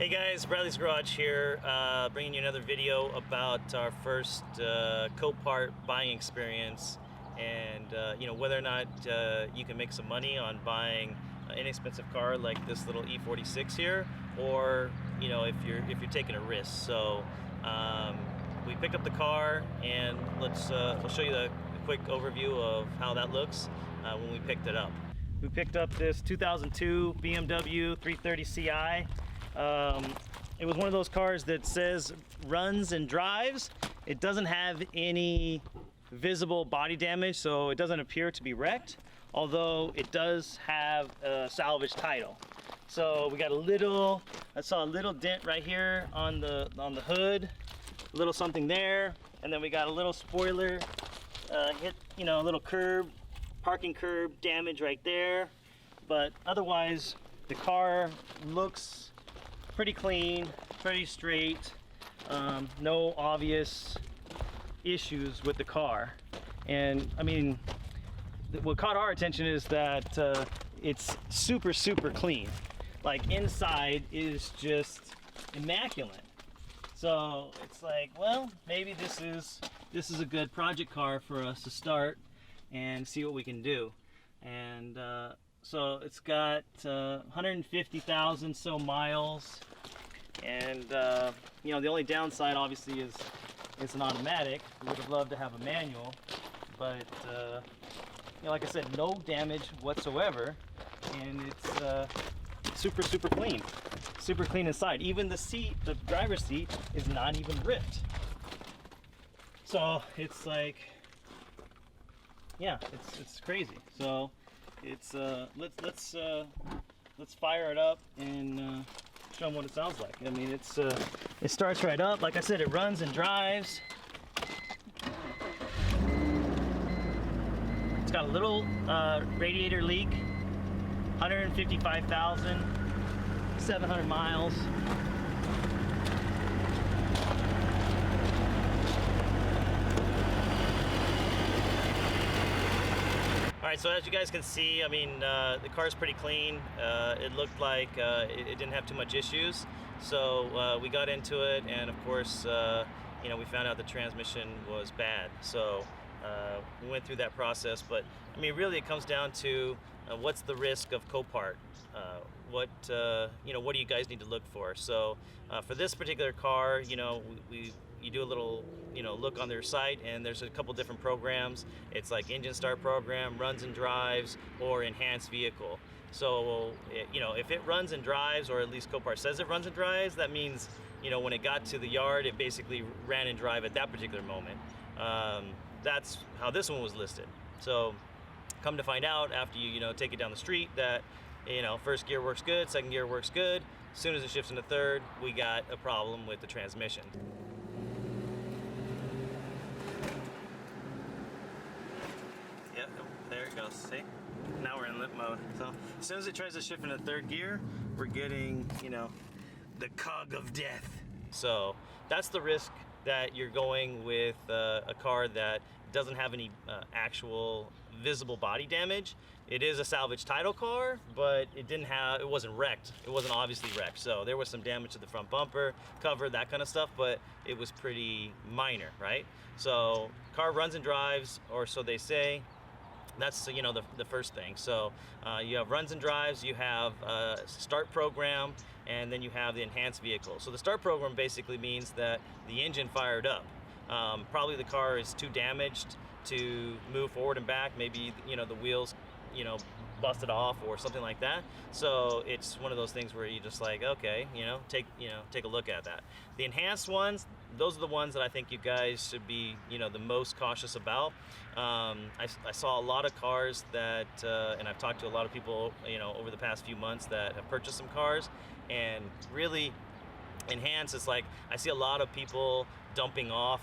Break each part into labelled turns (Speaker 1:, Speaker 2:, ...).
Speaker 1: Hey guys, Bradley's Garage here, bringing you another video about our first Copart buying experience, and whether or not you can make some money on buying an inexpensive car like this little E46 here, or if you're taking a risk. So we picked up the car, and we'll show you a quick overview of how that looks when we picked it up. We picked up this 2002 BMW 330 Ci. It was one of those cars that says runs and drives. It doesn't have any visible body damage, so it doesn't appear to be wrecked, although it does have a salvage title. So we got I saw a little dent right here on the hood, a little something there, and then we got a little spoiler hit, a little parking curb damage right there. But otherwise, the car looks pretty clean, pretty straight, no obvious issues with the car. And I mean, what caught our attention is that it's super clean. Like, inside is just immaculate. So it's like, well, maybe this is a good project car for us to start and see what we can do. And so it's got 150,000 so miles, and the only downside obviously is it's an automatic. We would have loved to have a manual, but like I said, no damage whatsoever, and it's super clean inside. Even the seat, the driver's seat, is not even ripped. So it's like, yeah, it's crazy. So it's let's fire it up and show them what it sounds like. I mean, it starts right up. Like I said, it runs and drives. It's got a little radiator leak. 155,700 miles. Alright, so as you guys can see, I mean, the car's pretty clean. It looked like it didn't have too much issues. So we got into it, and of course, we found out the transmission was bad. So we went through that process. But I mean, really, it comes down to what's the risk of Copart? What do you guys need to look for? So for this particular car, you do a little look on their site, and there's a couple different programs. It's like engine start program, runs and drives, or enhanced vehicle. So if it runs and drives, or at least Copart says it runs and drives, that means when it got to the yard, it basically ran and drive at that particular moment. That's how this one was listed. So come to find out, after you take it down the street, that first gear works good, second gear works good. As soon as it shifts into third, we got a problem with the transmission. Yep, there it goes. See? Now we're in limp mode. So as soon as it tries to shift into third gear, we're getting, the cog of death. So that's the risk that you're going with a car that doesn't have any actual visible body damage. It is a salvage title car, but it wasn't wrecked. It wasn't obviously wrecked. So there was some damage to the front bumper, cover, that kind of stuff, but it was pretty minor, right? So car runs and drives, or so they say. That's the first thing. So you have runs and drives, you have start program, and then you have the enhanced vehicle. So the start program basically means that the engine fired up. Probably the car is too damaged to move forward and back. Maybe the wheels busted off or something like that. So it's one of those things where you just like, okay, take a look at that. The enhanced ones, those are the ones that I think you guys should be the most cautious about. I saw a lot of cars that and I've talked to a lot of people over the past few months that have purchased some cars, and really enhanced, it's like I see a lot of people dumping off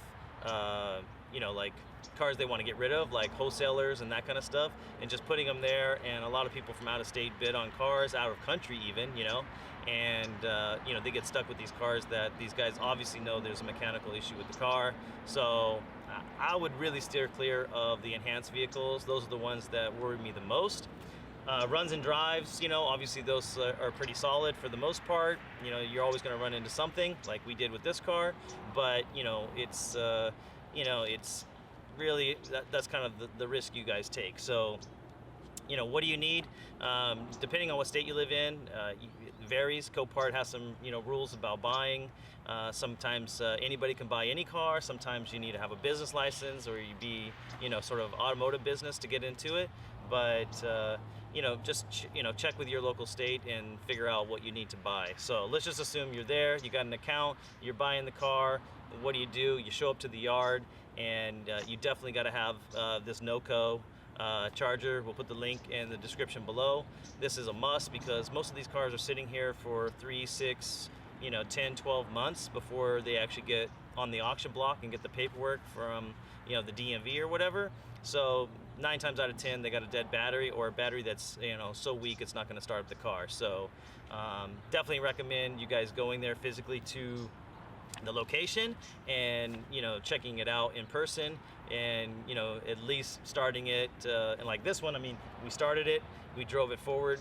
Speaker 1: like cars they want to get rid of, like wholesalers and that kind of stuff, and just putting them there. And a lot of people from out of state bid on cars, out of country even, and they get stuck with these cars that these guys obviously know there's a mechanical issue with the car. So I would really steer clear of the enhanced vehicles. Those are the ones that worry me the most. Runs and drives, you know, obviously those are pretty solid for the most part. You know, you're always going to run into something like we did with this car, but it's really that's kind of the risk you guys take. So, what do you need? Depending on what state you live in, it varies. Copart has some, rules about buying. Sometimes anybody can buy any car. Sometimes you need to have a business license, or you be, sort of automotive business to get into it. But just check with your local state and figure out what you need to buy. So let's just assume you're there. You got an account. You're buying the car. What do? You show up to the yard, and you definitely got to have this NOCO charger. We'll put the link in the description below. This is a must because most of these cars are sitting here for 3, 6, 10, 12 months before they actually get on the auction block and get the paperwork from the DMV or whatever. So 9 times out of 10 they got a dead battery, or a battery that's so weak it's not going to start up the car. So definitely recommend you guys going there physically to the location and checking it out in person, and at least starting it and like this one, I mean, we started it, we drove it forward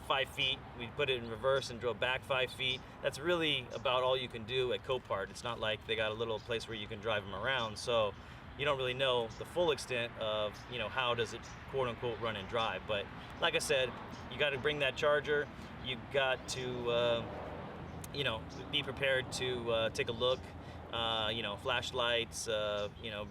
Speaker 1: 5 feet, we put it in reverse and drove back 5 feet. That's really about all you can do at Copart. It's not like they got a little place where you can drive them around, so you don't really know the full extent of how does it quote unquote run and drive. But like I said, you got to bring that charger. You got to be prepared to take a look, flashlights,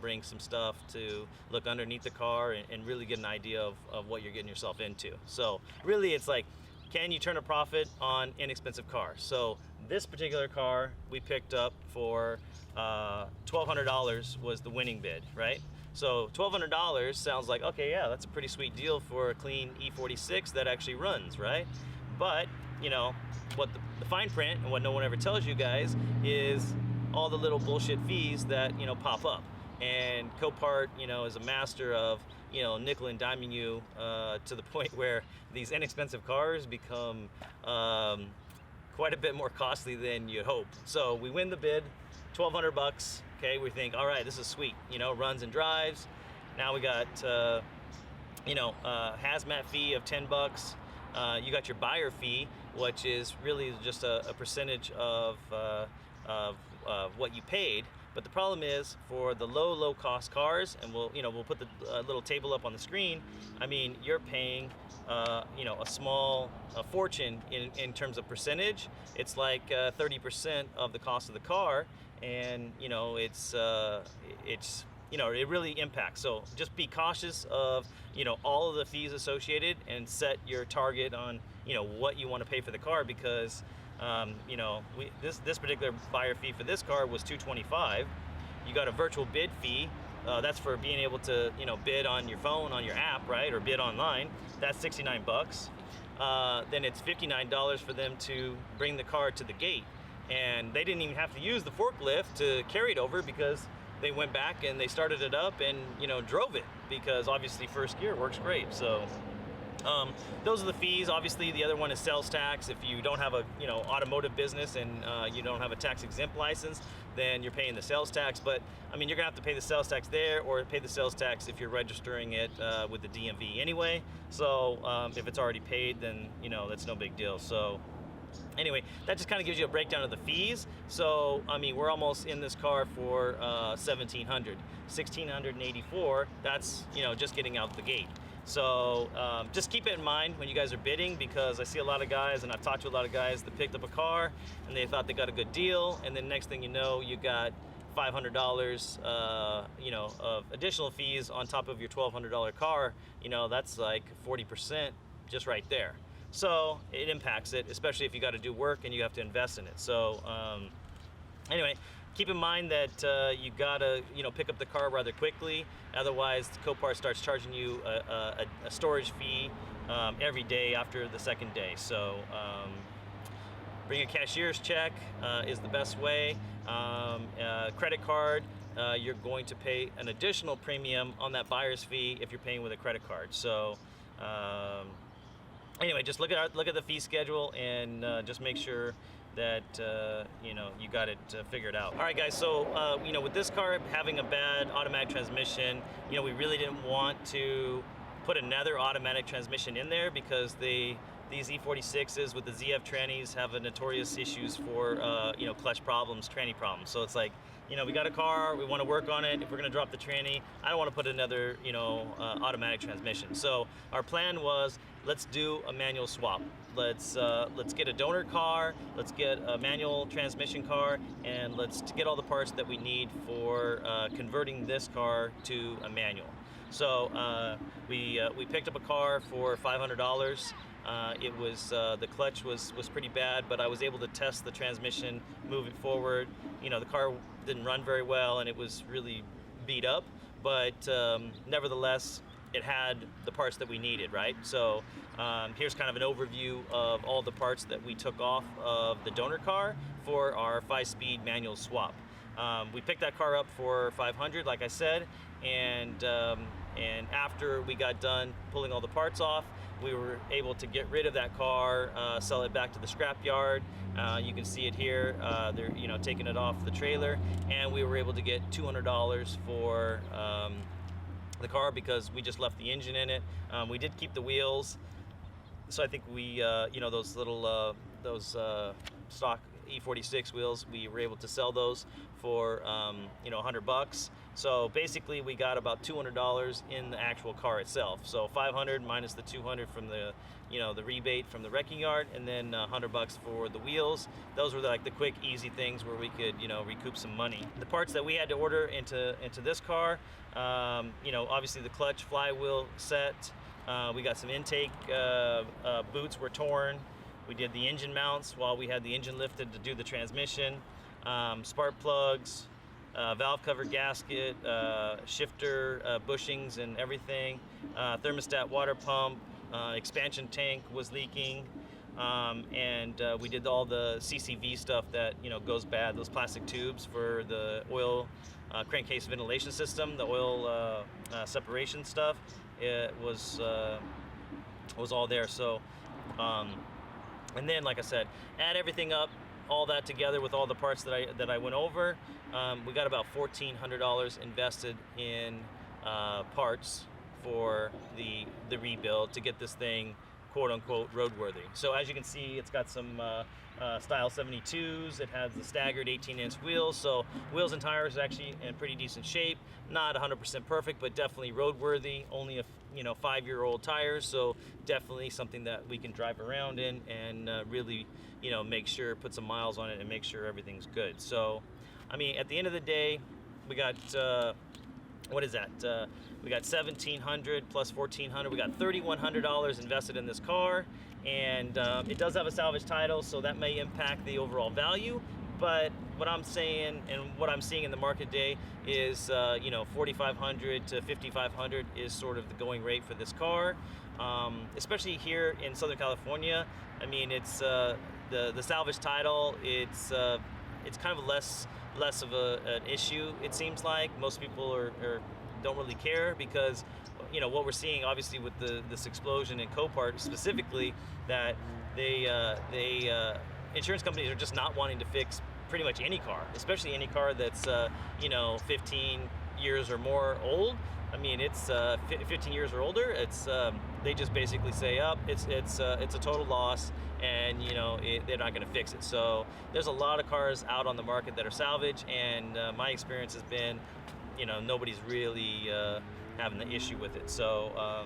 Speaker 1: bring some stuff to look underneath the car and really get an idea of what you're getting yourself into. So really it's like, can you turn a profit on inexpensive cars? So this particular car we picked up for $1,200 was the winning bid, right? So $1,200 sounds like, okay, yeah, that's a pretty sweet deal for a clean E46 that actually runs, right? But what the fine print and what no one ever tells you guys is all the little bullshit fees that pop up. And Copart is a master of nickel and diming you to the point where these inexpensive cars become quite a bit more costly than you'd hope. So we win the bid, $1,200. Okay, we think, all right, this is sweet, runs and drives. Now we got hazmat fee of $10. You got your buyer fee, which is really just a percentage of what you paid. But the problem is, for the low cost cars, and we'll put the little table up on the screen. I mean, you're paying a fortune in terms of percentage. It's like 30% of the cost of the car, and it really impacts. So just be cautious of all of the fees associated, and set your target on what you want to pay for the car, because this particular buyer fee for this car was $225. You got a virtual bid fee. That's for being able to bid on your phone, on your app, right, or bid online. That's $69. Then it's $59 for them to bring the car to the gate, and they didn't even have to use the forklift to carry it over, because they went back and they started it up and drove it, because obviously first gear works great. So those are the fees. Obviously the other one is sales tax. If you don't have a automotive business and you don't have a tax exempt license, then you're paying the sales tax. But I mean, you're gonna have to pay the sales tax there, or pay the sales tax if you're registering it with the DMV anyway. So if it's already paid, then that's no big deal. So anyway, that just kind of gives you a breakdown of the fees. So I mean, we're almost in this car for $1,684. That's just getting out the gate. So just keep it in mind when you guys are bidding, because I see a lot of guys, and I've talked to a lot of guys that picked up a car and they thought they got a good deal, and then next thing you know, you got $500 of additional fees on top of your $1,200 car. That's like 40% just right there. So it impacts it, especially if you got to do work and you have to invest in it. So anyway, keep in mind that you gotta pick up the car rather quickly. Otherwise, Copart starts charging you a storage fee every day after the second day. So bring a cashier's check is the best way. Credit card, you're going to pay an additional premium on that buyer's fee if you're paying with a credit card. So anyway, just look at the fee schedule and just make sure that you got it figured out. All right, guys. So with this car having a bad automatic transmission, we really didn't want to put another automatic transmission in there because these E46s with the ZF trannies have a notorious issues for you know, clutch problems, tranny problems. So it's like, you know, we got a car, we want to work on it. If we're going to drop the tranny, I don't want to put another, you know, automatic transmission. So our plan was, let's do a manual swap. Let's get a donor car, let's get a manual transmission car, and let's get all the parts that we need for converting this car to a manual. So we picked up a car for $500. It was the clutch was pretty bad, but I was able to test the transmission, move it forward. You know, the car didn't run very well and it was really beat up, but nevertheless it had the parts that we needed, right? So here's kind of an overview of all the parts that we took off of the donor car for our 5-speed manual swap. We picked that car up for $500, like I said, and after we got done pulling all the parts off, we were able to get rid of that car, sell it back to the scrap yard. You can see it here. They're, you know, taking it off the trailer, and we were able to get $200 for the car because we just left the engine in it. We did keep the wheels, so I think we, you know, those little stock E46 wheels, we were able to sell those for you know, $100. So basically we got about $200 in the actual car itself. So 500 minus the 200 from the, you know, the rebate from the wrecking yard, and then $100 for the wheels. Those were like the quick, easy things where we could, you know, recoup some money. The parts that we had to order into this car, you know, obviously the clutch, flywheel set. We got some intake boots were torn. We did the engine mounts while we had the engine lifted to do the transmission. Spark plugs, valve cover gasket, shifter bushings and everything, thermostat water pump, expansion tank was leaking, and we did all the CCV stuff that, you know, goes bad, those plastic tubes for the oil crankcase ventilation system, the oil separation stuff. It was all there. So and then, like I said, add everything up, all that together with all the parts that I went over, we got about $1,400 invested in parts for the rebuild to get this thing quote-unquote roadworthy. So as you can see, it's got some style 72s. It has the staggered 18-inch wheels, so wheels and tires are actually in pretty decent shape. Not 100% perfect, but definitely roadworthy. Only a, you know, 5-year-old tires, so definitely something that we can drive around in and really, you know, make sure, put some miles on it and make sure everything's good. So I mean, at the end of the day, we got what is that? We got $1,700 plus $1,400. We got $3,100 invested in this car, and it does have a salvage title, so that may impact the overall value. But what I'm saying and what I'm seeing in the market today is, you know, $4,500 to $5,500 is sort of the going rate for this car, especially here in Southern California. I mean, it's the salvage title. It's kind of less of an issue. It seems like most people don't really care because, you know, what we're seeing obviously with this explosion in Copart specifically, that insurance companies are just not wanting to fix pretty much any car, especially any car that's you know, 15 years or more old. I mean, it's 15 years or older. It's they just basically say, up, it's a total loss, and you know, they're not going to fix it. So there's a lot of cars out on the market that are salvage, and my experience has been, you know, nobody's really having the issue with it. So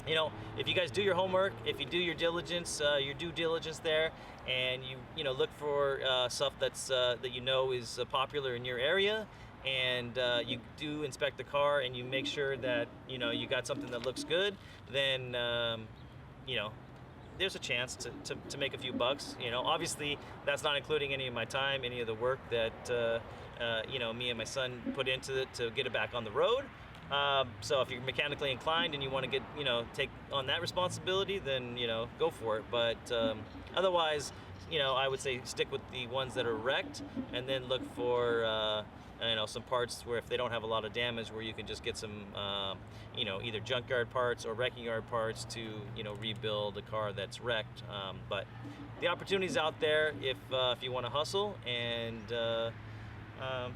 Speaker 1: you know, if you guys do your homework, if you do your diligence, your due diligence there, and you know, look for stuff that's that you know is popular in your area, and you do inspect the car and you make sure that, you know, you got something that looks good, then you know, there's a chance to make a few bucks. You know, obviously that's not including any of my time, any of the work that you know, me and my son put into it to get it back on the road. So if you're mechanically inclined and you want to get, you know, take on that responsibility, then, you know, go for it. But otherwise, you know, I would say stick with the ones that are wrecked, and then look for you know, some parts where if they don't have a lot of damage, where you can just get some you know, either junkyard parts or wrecking yard parts to, you know, rebuild a car that's wrecked. But the opportunity's out there if you want to hustle, and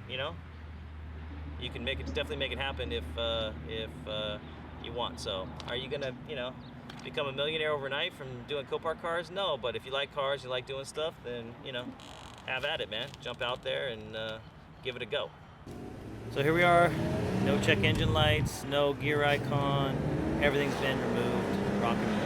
Speaker 1: you know, you can definitely make it happen if you want. So are you gonna, you know, become a millionaire overnight from doing Copart cars? No, but if you like cars, you like doing stuff, then, you know, have at it, man. Jump out there and give it a go. So here we are, no check engine lights, no gear icon, everything's been removed, rock and roll.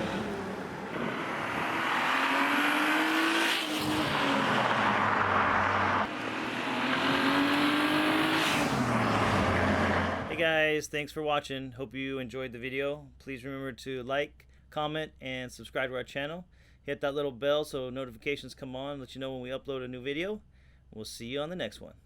Speaker 1: Hey guys, thanks for watching. Hope you enjoyed the video. Please remember to like, comment, and subscribe to our channel. Hit that little bell so notifications come on, let you know when we upload a new video. We'll see you on the next one.